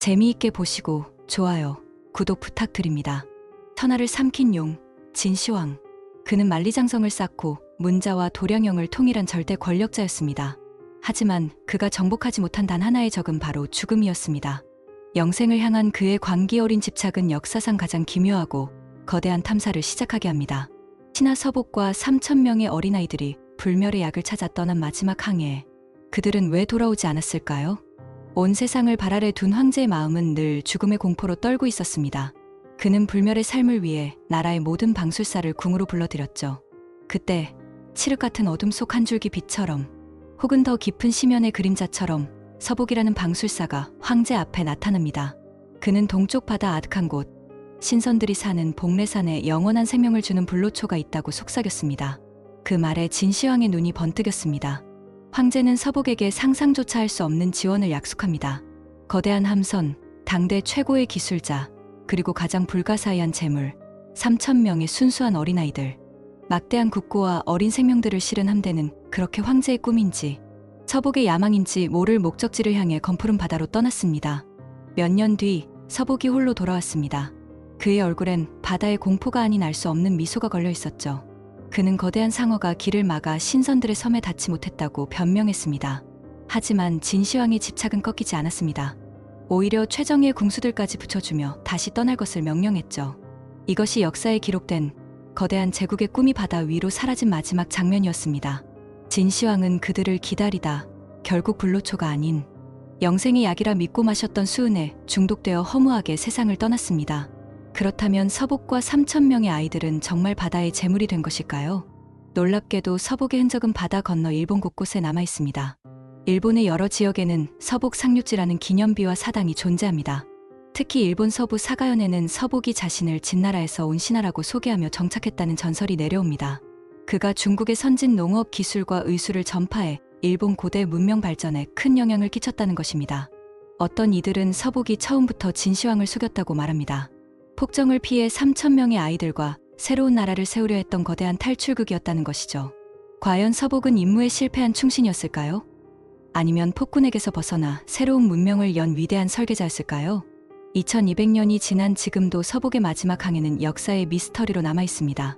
재미있게 보시고 좋아요, 구독 부탁드립니다. 천하를 삼킨 용, 진시황. 그는 만리장성을 쌓고 문자와 도량형을 통일한 절대 권력자였습니다. 하지만 그가 정복하지 못한 단 하나의 적은 바로 죽음이었습니다. 영생을 향한 그의 광기 어린 집착은 역사상 가장 기묘하고 거대한 탐사를 시작하게 합니다. 신하 서복과 3,000명의 어린아이들이 불멸의 약을 찾아 떠난 마지막 항해에 그들은 왜 돌아오지 않았을까요? 온 세상을 발 아래 둔 황제의 마음은 늘 죽음의 공포로 떨고 있었습니다. 그는 불멸의 삶을 위해 나라의 모든 방술사를 궁으로 불러들였죠. 그때 칠흑 같은 어둠 속 한 줄기 빛처럼 혹은 더 깊은 심연의 그림자처럼 서복이라는 방술사가 황제 앞에 나타납니다. 그는 동쪽 바다 아득한 곳, 신선들이 사는 복례산에 영원한 생명을 주는 불로초가 있다고 속삭였습니다. 그 말에 진시황의 눈이 번뜩였습니다. 황제는 서복에게 상상조차 할 수 없는 지원을 약속합니다. 거대한 함선, 당대 최고의 기술자, 그리고 가장 불가사의한 재물, 3,000명의 순수한 어린아이들. 막대한 국고와 어린 생명들을 실은 함대는 그렇게 황제의 꿈인지 서복의 야망인지 모를 목적지를 향해 검푸른 바다로 떠났습니다. 몇 년 뒤 서복이 홀로 돌아왔습니다. 그의 얼굴엔 바다의 공포가 아닌 알 수 없는 미소가 걸려 있었죠. 그는 거대한 상어가 길을 막아 신선들의 섬에 닿지 못했다고 변명했습니다. 하지만 진시황의 집착은 꺾이지 않았습니다. 오히려 최정예의 궁수들까지 붙여주며 다시 떠날 것을 명령했죠. 이것이 역사에 기록된 거대한 제국의 꿈이 바다 위로 사라진 마지막 장면이었습니다. 진시황은 그들을 기다리다 결국 불로초가 아닌 영생의 약이라 믿고 마셨던 수은에 중독되어 허무하게 세상을 떠났습니다. 그렇다면 서복과 3,000명의 아이들은 정말 바다의 재물이 된 것일까요? 놀랍게도 서복의 흔적은 바다 건너 일본 곳곳에 남아 있습니다. 일본의 여러 지역에는 서복 상륙지라는 기념비와 사당이 존재합니다. 특히 일본 서부 사가현에는 서복이 자신을 진나라에서 온 신하라고 소개하며 정착했다는 전설이 내려옵니다. 그가 중국의 선진 농업 기술과 의술을 전파해 일본 고대 문명 발전에 큰 영향을 끼쳤다는 것입니다. 어떤 이들은 서복이 처음부터 진시황을 속였다고 말합니다. 폭정을 피해 3,000명의 아이들과 새로운 나라를 세우려 했던 거대한 탈출극이었다는 것이죠. 과연 서복은 임무에 실패한 충신이었을까요? 아니면 폭군에게서 벗어나 새로운 문명을 연 위대한 설계자였을까요? 2200년이 지난 지금도 서복의 마지막 항해는 역사의 미스터리로 남아 있습니다.